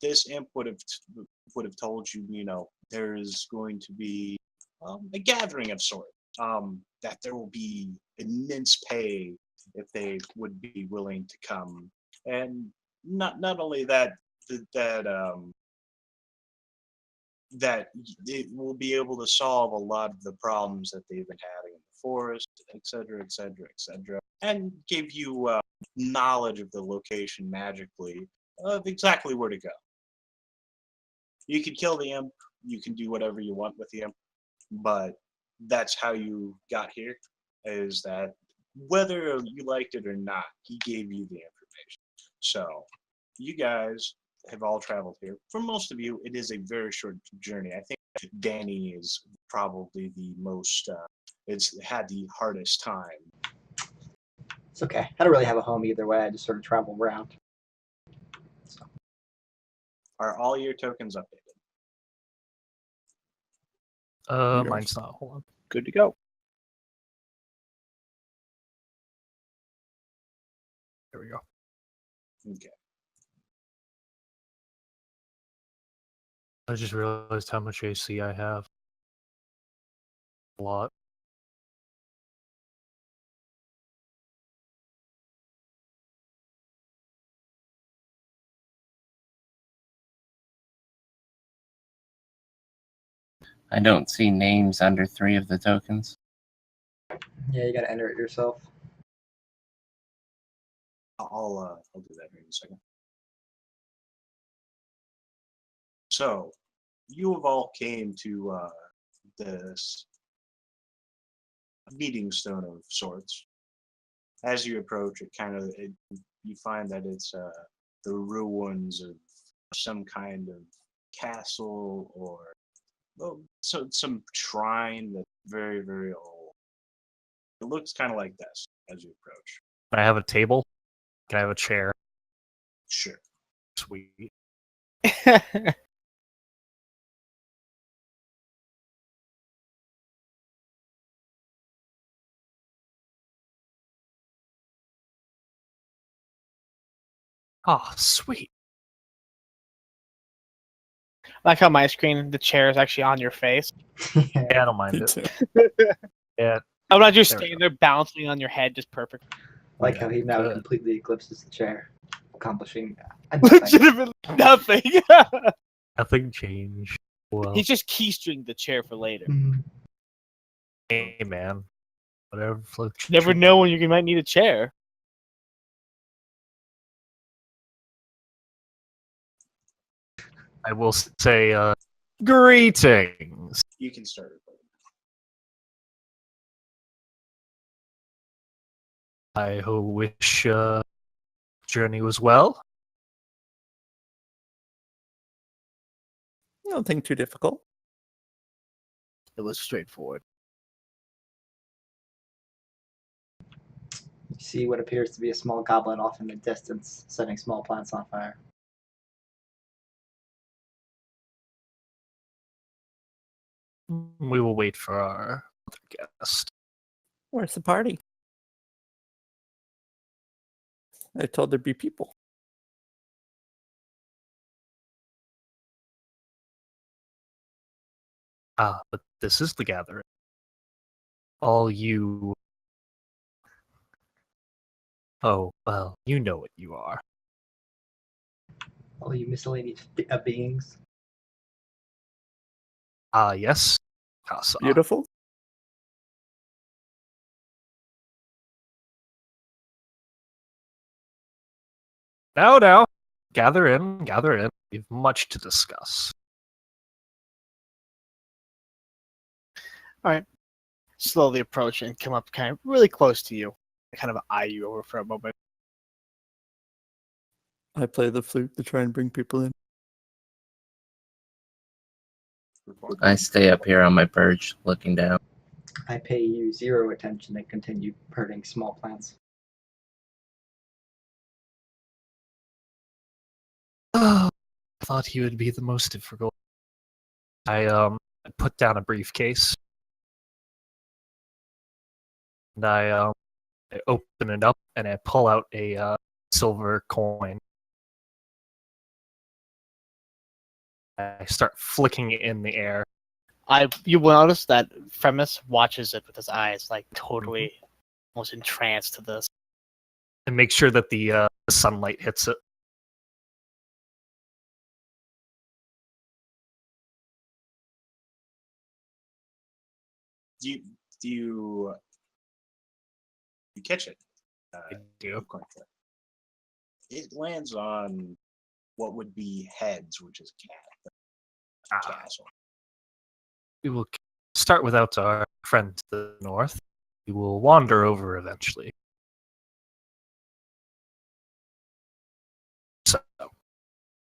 This imp would have told you, there's going to be a gathering of sorts. That there will be immense pay if they would be willing to come, and not only that, that it will be able to solve a lot of the problems that they've been having in the forest, et cetera, et cetera, et cetera, and give you knowledge of the location magically of exactly where to go. You can kill the imp, you can do whatever you want with the imp, but that's how you got here, is that whether you liked it or not, he gave you the information. So you guys have all traveled here. For most of you, it is a very short journey. I think Danny is probably the most, it's had the hardest time. It's okay. I don't really have a home either way. I just sort of travel around. So. Are all your tokens updated? Mine's not. Hold on. Good to go. There we go. Okay. I just realized how much AC I have. A lot. I don't see names under 3 of the tokens. Yeah, you gotta enter it yourself. I'll do that here in a second. So, you have all came to this meeting stone of sorts. As you approach it, you find that it's the ruins of some kind of castle or some shrine that's very, very old. It looks kind of like this as you approach. Can I have a table? Can I have a chair? Sure. Sweet. Oh, sweet. I like how my screen, the chair is actually on your face. Yeah, I don't mind it. Yeah. I'm not just There we standing there bouncing on your head, just perfect. I like how he now good. completely eclipses the chair, accomplishing nothing. Legitimately nothing. Nothing changed. Well, He's just keystringed the chair for later. hey, man. Whatever floats your Never boat. know when you might need a chair. I will say, greetings. You can start recording. I wish journey was well. Nothing too difficult. It was straightforward. You see what appears to be a small goblin off in the distance, setting small plants on fire. We will wait for our other guest. Where's the party? I told there'd be people. But this is the gathering. All you... Oh, well, you know what you are. All you miscellaneous beings. Yes. Casa. Beautiful. Now. Gather in. We've much to discuss. Alright. Slowly approach and come up kind of really close to you. I kind of eye you over for a moment. I play the flute to try and bring people in. I stay up here on my perch, looking down. I pay you 0 attention and continue herding small plants. Oh, I thought he would be the most difficult. I put down a briefcase. And I open it up and I pull out a silver coin. I start flicking it in the air. You will notice that Fremus watches it with his eyes, like totally almost entranced to this. And make sure that the sunlight hits it. Do you catch it? I do. Coin flip. It lands on what would be heads, which is castle. We will start without our friend to the north. We will wander over eventually. So,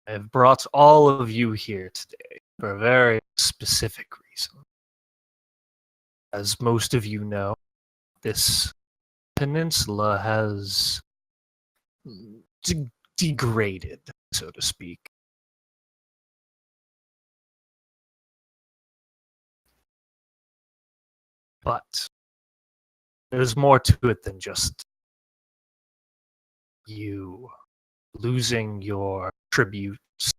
I have brought all of you here today for a very specific reason. As most of you know, this peninsula has degraded, so to speak. But there's more to it than just you losing your tributes,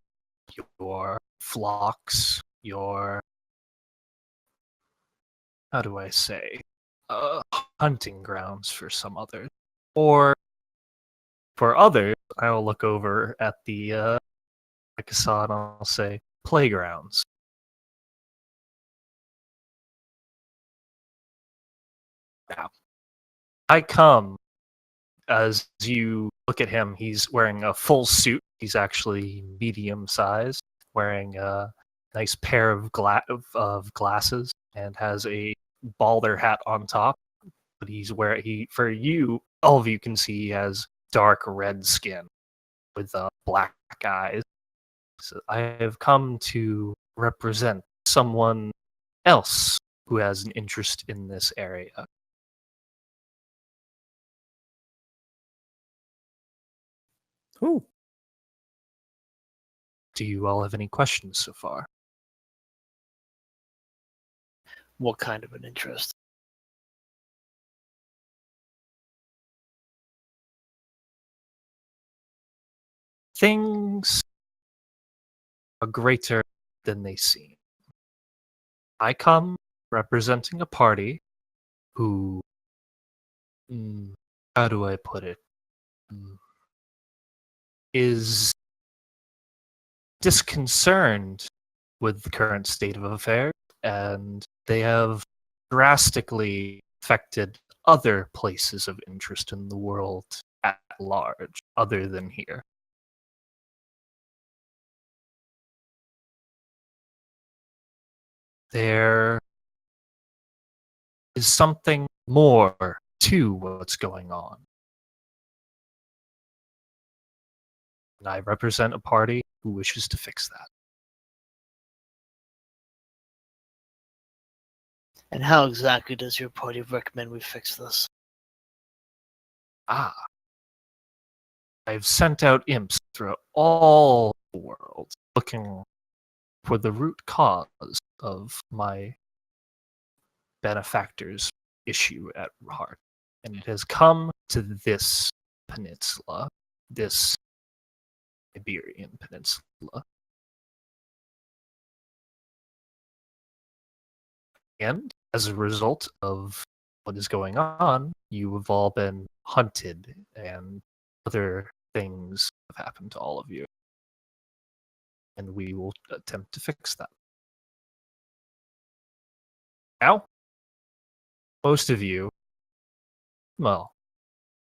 your flocks, your, how do I say, hunting grounds for some others. Or for others, I will look over at the like I saw and I'll say playgrounds. Now, I come as you look at him. He's wearing a full suit. He's actually medium sized, wearing a nice pair of glasses, and has a balder hat on top. But for you, all of you can see he has dark red skin with black eyes. So I have come to represent someone else who has an interest in this area. Who? Do you all have any questions so far? What kind of an interest? Things are greater than they seem. I come representing a party who, how do I put it, is disconcerted with the current state of affairs, and they have drastically affected other places of interest in the world at large, other than here. There is something more to what's going on. And I represent a party who wishes to fix that. And how exactly does your party recommend we fix this? I've sent out imps throughout all the world looking for the root cause of my benefactor's issue at heart. And it has come to this peninsula, this Iberian peninsula. And as a result of what is going on, you have all been hunted and other things have happened to all of you. And we will attempt to fix that. Now, most of you, well,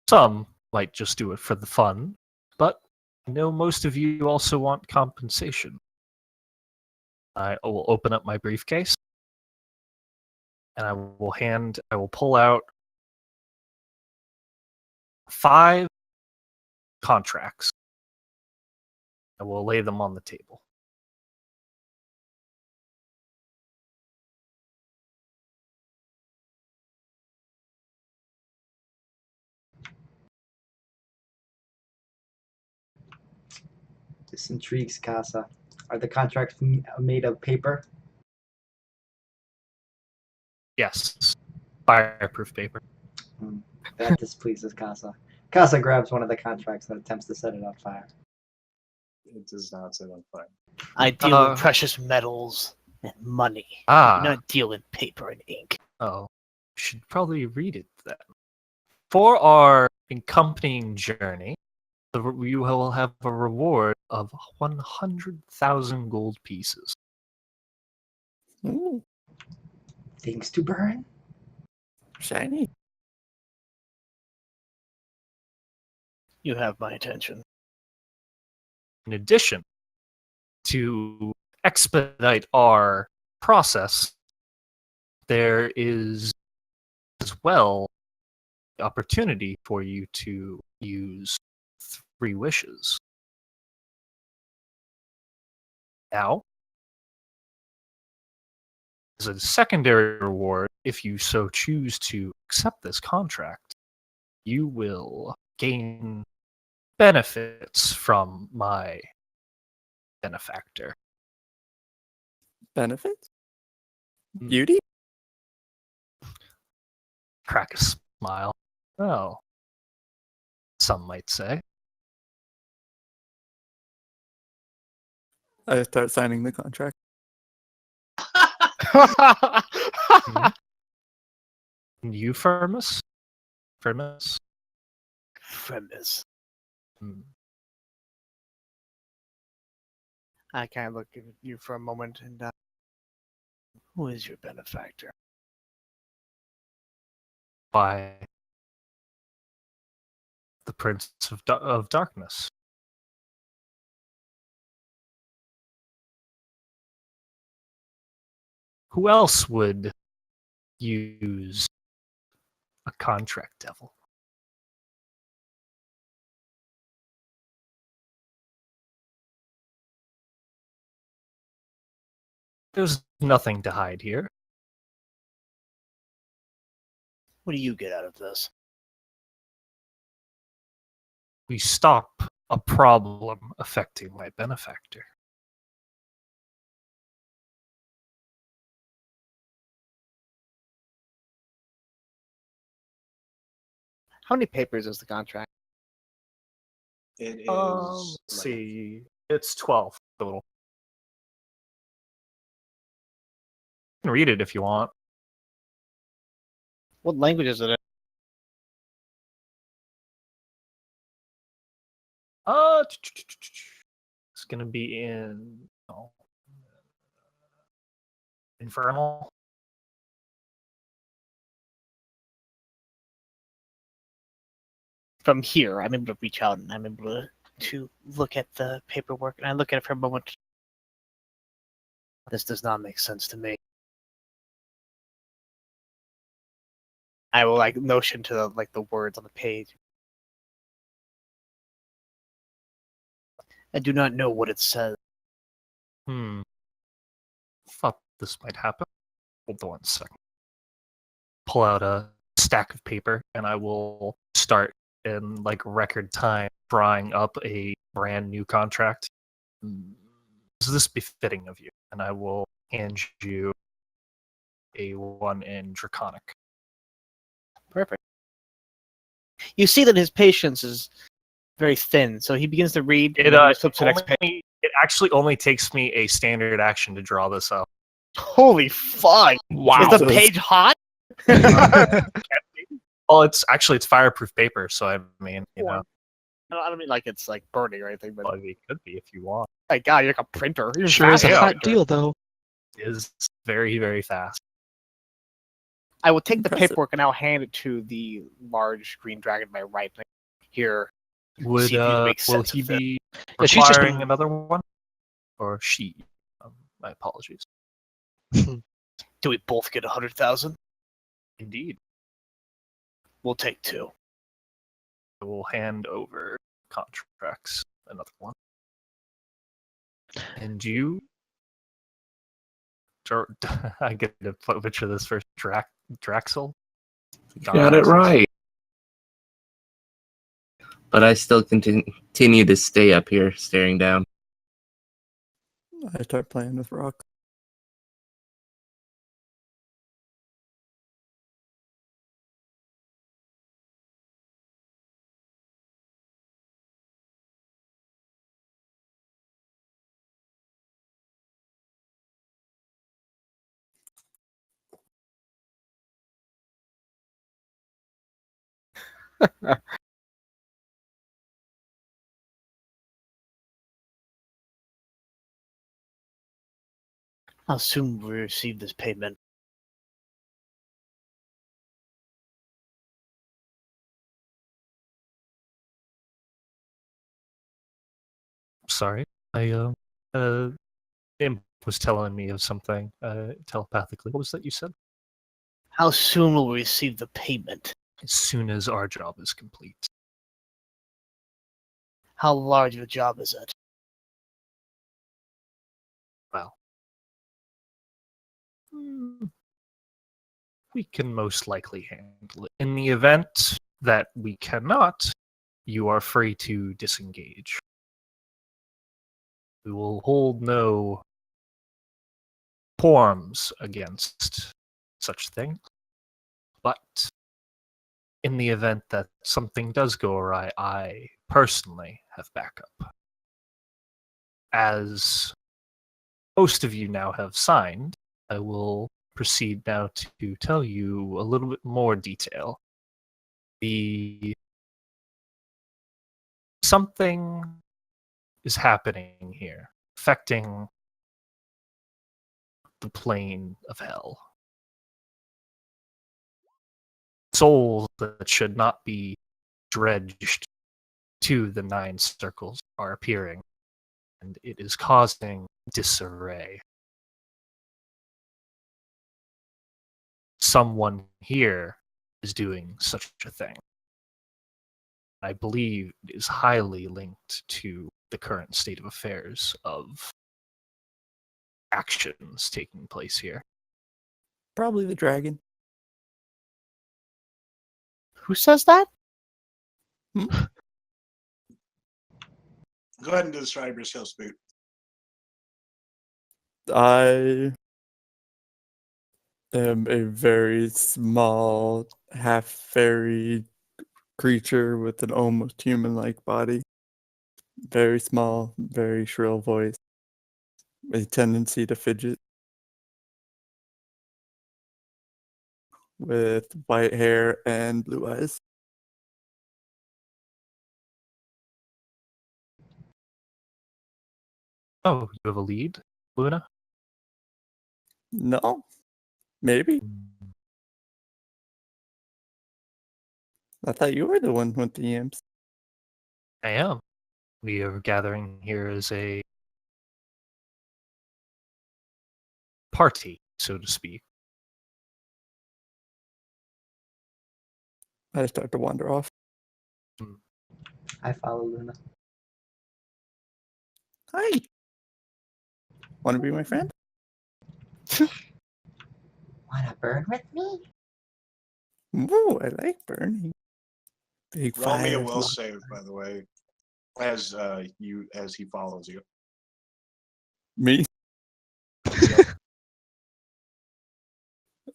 some might just do it for the fun, but I know most of you also want compensation. I will open up my briefcase, and I will pull out 5 contracts. I will lay them on the table. This intrigues Casa. Are the contracts made of paper? Yes, fireproof paper. That displeases Casa. Casa grabs one of the contracts and attempts to set it on fire. It does not set on fire. I deal Uh, in precious metals and money. Ah. I do not deal in paper and ink. Oh, you should probably read it then. For our accompanying journey, you will have a reward of 100,000 gold pieces. Ooh, Things to burn. shiny. You have my attention. In addition, to expedite our process, there is as well the opportunity for you to use 3 wishes. Now, as a secondary reward, if you so choose to accept this contract, you will gain benefits from my benefactor. Benefits? Hmm. Beauty? Crack a smile. Oh, some might say. I start signing the contract. And you, Firmus? Firmus? Fremis. Hmm. I kind of look at you for a moment and who is your benefactor? By the Prince of Darkness. Who else would use a contract devil? There's nothing to hide here. What do you get out of this? We stop a problem affecting my benefactor. How many papers is the contract? It is. Let's like- see. It's 12 total. You can read it if you want. What language is it in? It's gonna be in Infernal. From here, I'm able to reach out and I'm able to look at the paperwork, and I look at it for a moment. This does not make sense to me. I will motion to the words on the page. I do not know what it says. Thought this might happen. Hold on 1 second. Pull out a stack of paper, and I will start in record time drawing up a brand new contract. Is this befitting of you? And I will hand you a one in Draconic. Perfect. You see that his patience is very thin, so he begins to read. It and then he flips to the next page. it actually only takes me a standard action to draw this up. Holy fuck! Wow. Is the page hot? Well, it's fireproof paper, so I mean, I don't mean it's burning or anything, but well, it could be if you want. my god, you're like a printer. You're Sure is a fast. Yeah. hot deal, though. It is very, very fast. I will take the Impressive. paperwork and I'll hand it to the large green dragon to my right. Here, Would See if you can make will sense he of it. be Yeah, she's just requiring been- another one, or she? My apologies. do we both get 100,000? Indeed, We'll take 2. I will hand over contracts. Another one, and you. I get to picture this first Draxel. Got it right. But I still continue to stay up here staring down. I start playing with rocks. How soon will we receive this payment? Sorry, Imp was telling me of something telepathically. What was that you said? How soon will we receive the payment? As soon as our job is complete. How large of a job is it? Well, we can most likely handle it. In the event that we cannot, you are free to disengage. We will hold no quorums against such things. But in the event that something does go awry, I personally have backup. As most of you now have signed, I will proceed now to tell you a little bit more detail. Something is happening here, affecting the plane of hell. Souls that should not be dredged to the 9 circles are appearing, and it is causing disarray. Someone here is doing such a thing. I believe it is highly linked to the current state of affairs of actions taking place here. Probably the dragon. Who says that? Go ahead and describe yourself, Spoot. I am a very small, half fairy creature with an almost human-like body. Very small, very shrill voice. A tendency to fidget. With white hair and blue eyes. Oh, you have a lead, Luna? No. Maybe. I thought you were the one with the imps. I am. We are gathering here as a party, so to speak. I start to wander off. I follow Luna. Hi. Want to be my friend? Wanna burn with me? Ooh, I like burning. Big Roll me a fires. will save, by the way, as he follows you. Me?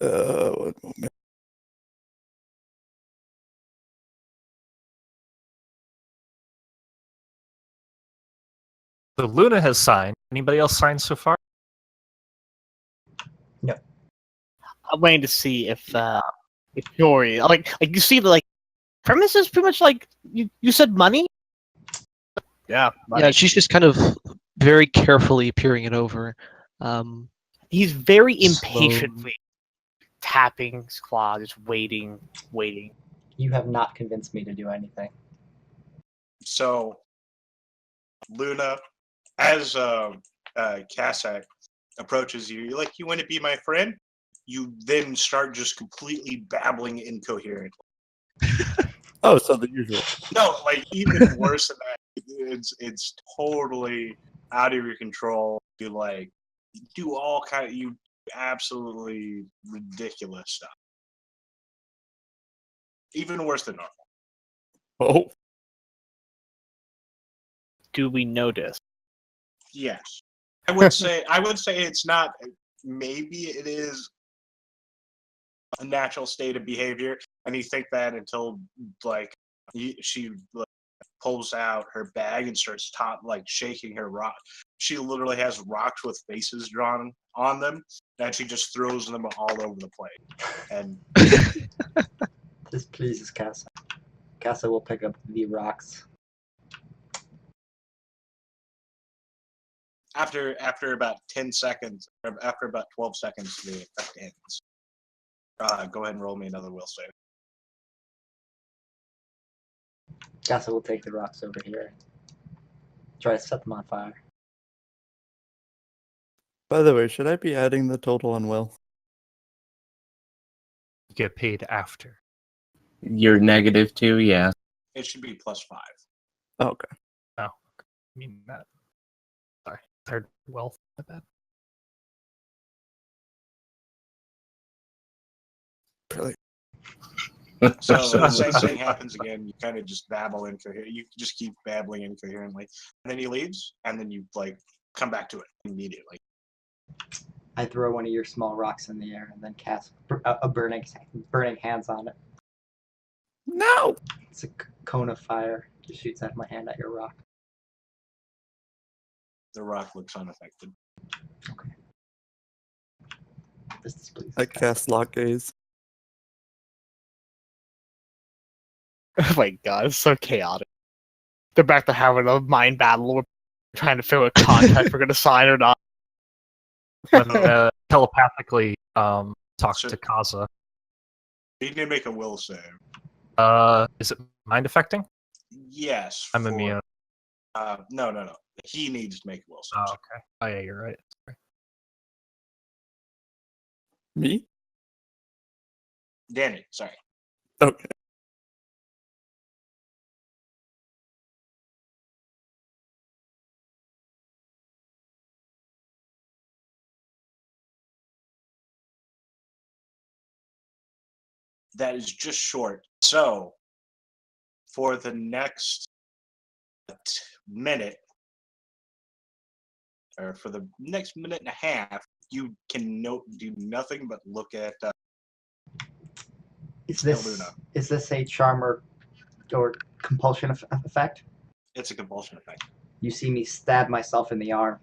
One moment. So Luna has signed. Anybody else signed so far? I'm waiting to see if Jory, like you see the premise is pretty much like you said money. Yeah, money. Yeah, she's just kind of very carefully peering it over. He's very Slow. impatiently tapping his claw, just waiting. You have not convinced me to do anything. So, Luna, as Kassak approaches you, you're like, "You want to be my friend?" You then start just completely babbling incoherently. Oh, so the usual. No, like even worse than that. It's totally out of your control. You do all kind of absolutely ridiculous stuff. Even worse than normal. Oh. Do we notice? Yes. I would say it's not. Maybe it is a natural state of behavior, and you think that until she pulls out her bag and starts shaking her rock. She literally has rocks with faces drawn on them, and she just throws them all over the place. And This pleases Kassak. Casa will pick up the rocks. After about 10 seconds, or after about 12 seconds, the effect ends. Go ahead and roll me another will save. Casa will take the rocks over here. Try to set them on fire. By the way, should I be adding the total on will? You get paid after. You're -2, yeah. It should be +5. Oh, okay. I mean that. Sorry, third wealth. My bad. Brilliant. So the same thing happens again. You kind of just babble incoherently. You just keep babbling incoherently, and then he leaves, and then you like come back to it immediately. I throw one of your small rocks in the air and then cast a burning hands on it. No! It's a cone of fire. Just shoots out of my hand at your rock. The rock looks unaffected. Okay. This displeases I me. cast lock gaze. Oh my god, it's so chaotic. They're back to having a mind battle. We're trying to figure out what contract we're gonna sign or not. When telepathically talks So- to Kaza. You need to make a will save. Is it mind affecting? Yes. I'm for- immune. No. He needs to make a will save. Oh, okay. Oh yeah, you're right. Sorry. Me? Danny, sorry. Okay. That is just short. So, for the next minute, or for the next minute and a half, you can do nothing but look at Is Luna. this a charm or compulsion effect? It's a compulsion effect. You see me stab myself in the arm,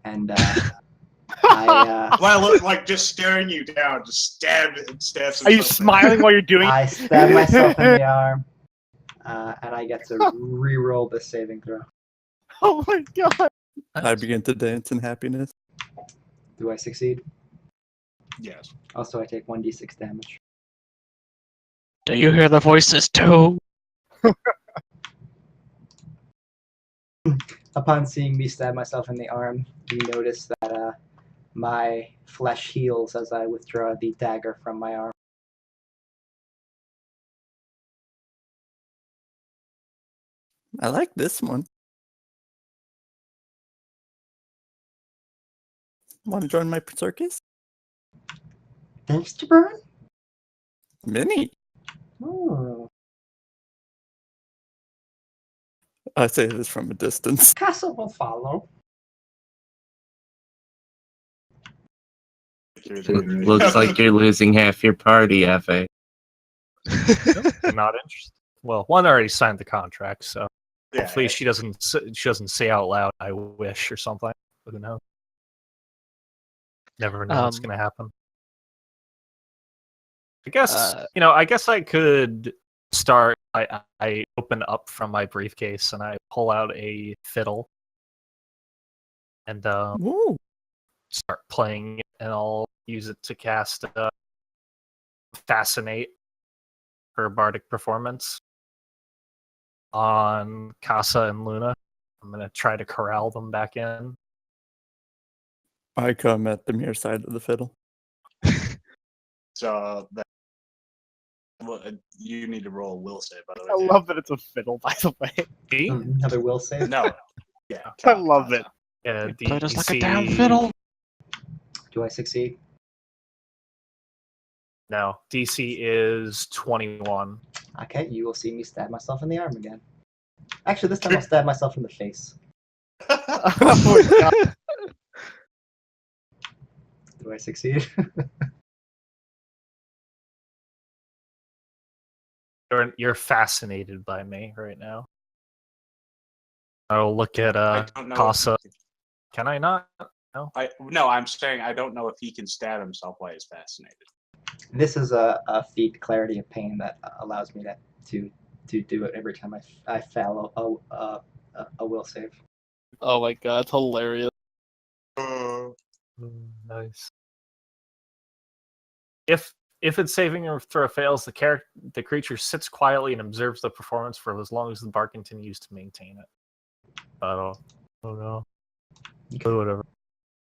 and I Well, look like just staring you down, just stabs. Are you smiling while you're doing I stab myself in the arm, and I get to re-roll the saving throw. Oh my god. I begin to dance in happiness. Do I succeed? Yes. Also, I take 1d6 damage. Do you hear the voices too? Upon seeing me stab myself in the arm, you notice that my flesh heals as I withdraw the dagger from my arm. I like this one. Want to join my circus? Thanks to burn? Minnie. Oh. I say this from a distance. Castle will follow. It looks like you're losing half your party, Fa. I'm not interested. Well, one already signed the contract, so Yeah, hopefully she doesn't say out loud "I wish" or something. Who knows? Never know what's gonna happen. I guess I guess I could start. I open up from my briefcase and I pull out a fiddle and Ooh. start playing it, and I'll use it to cast Fascinate for bardic performance on Casa and Luna. I'm gonna try to corral them back in. I come at the near side of the fiddle. So you need to roll a will save, by the way. I Dan. love that it's a fiddle, by the way. See? Another will save. No. Yeah. I love it. Yeah, Played us like a DC damn fiddle. Do I succeed? No, DC is 21. Okay, you will see me stab myself in the arm again. Actually, this time I'll stab myself in the face. Oh my god. Do I succeed? You're fascinated by me right now. I'll look at I don't know. Casa. Can I not? No, I'm saying I don't know if he can stab himself while he's fascinated. This is a feat, Clarity of Pain, that allows me to to do it every time I fail a will save. Oh my god, it's hilarious. Nice. If its saving or throw fails, the creature sits quietly and observes the performance for as long as the bar continues to maintain it. I don't know. But whatever.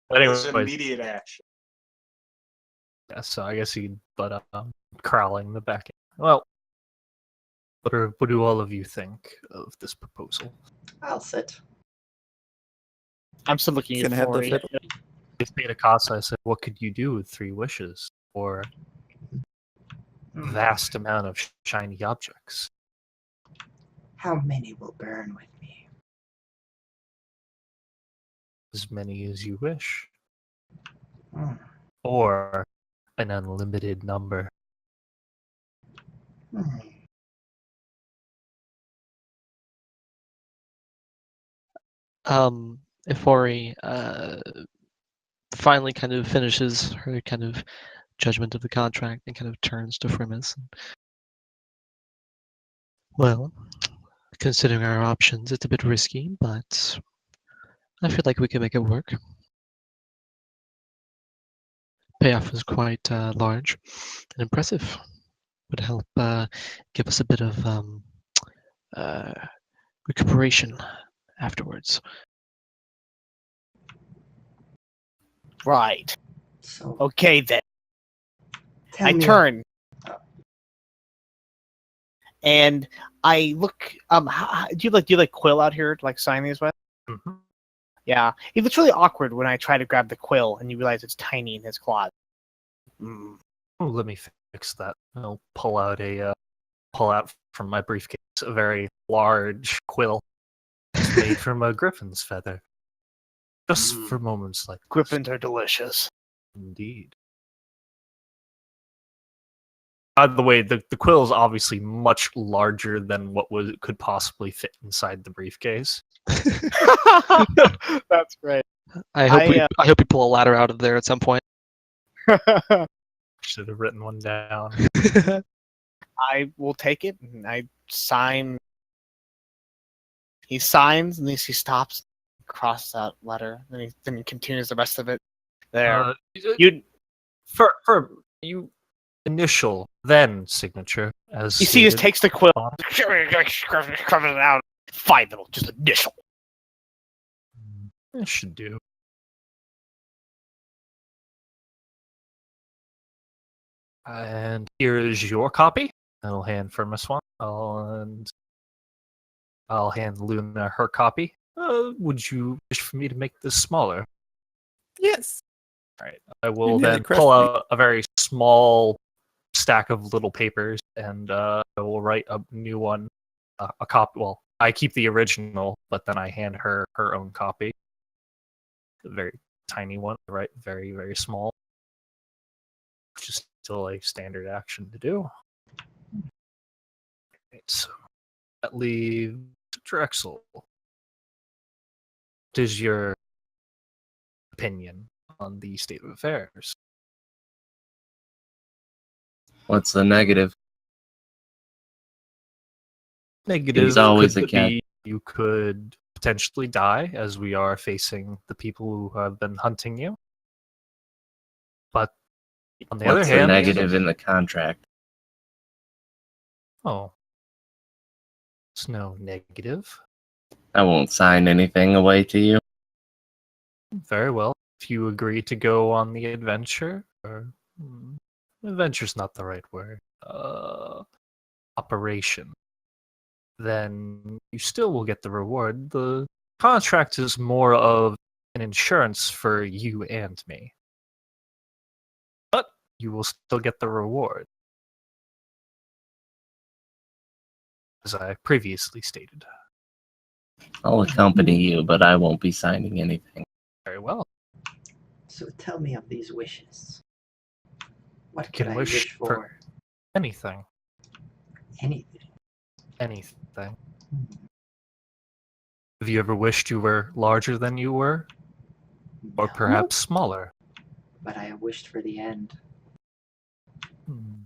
But It's anyways, immediate action. yeah, so I guess corralling the back end. Well, what do all of you think of this proposal? I'll sit. I'm still looking at Can I have the Ori. fiddle? If Beta Casa, I said, what could you do with 3 wishes or vast amount of shiny objects? How many will burn with me? As many as you wish, Hmm. or an unlimited number. Hmm. If Ori finally kind of finishes her kind of judgment of the contract and kind of turns to Frimus. Well, considering our options, it's a bit risky, but I feel like we can make it work. Payoff is quite large and impressive. Would help give us a bit of recuperation afterwards. Right. So Okay then. tell I me. turn. Oh. And I look. Do you like Quill out here to like sign these with? Mhm. Yeah, it looks really awkward when I try to grab the quill and you realize it's tiny in his claw. Mm. Oh, let me fix that. I'll pull out from my briefcase a very large quill. It's made from a griffin's feather. Just Mm. for moments like this. Griffins are delicious. Indeed. By the way, the quill is obviously much larger than what could possibly fit inside the briefcase. That's great. I hope I we pull a ladder out of there at some point. Should have written one down. I will take it and I sign. He signs and then he stops, crosses out letter, then he continues the rest of it. There, you For you initial then signature as you see, he just stated. takes the quill, crosses it out. Fine, little just initial. It should do. And here is your copy. I'll hand Firmus one. I'll hand Luna her copy. Would you wish for me to make this smaller? Yes. All right. I will nearly then crushed pull me. out a very small stack of little papers, and I will write a new one, a copy. Well, I keep the original, but then I hand her her own copy. A very tiny one, right? Very, very small. Which is still a standard action to do. Right, so that leaves Drexel. What is your opinion on the state of affairs? What's the negative? Negative There's always could a catch. be you could potentially die, as we are facing the people who have been hunting you. But on the What's other the hand, negative in the contract? oh, it's no negative. I won't sign anything away to you. Very well. If you agree to go on the adventure, or adventure's not the right word, operation, then you still will get the reward. The contract is more of an insurance for you and me. But you will still get the reward, as I previously stated. I'll accompany you, but I won't be signing anything. Very well. So tell me of these wishes. What You could can I wish wish for- for? Anything. Anything. Anything. Hmm. Have you ever wished you were larger than you were? Or No, perhaps smaller? But I have wished for the end. Hmm.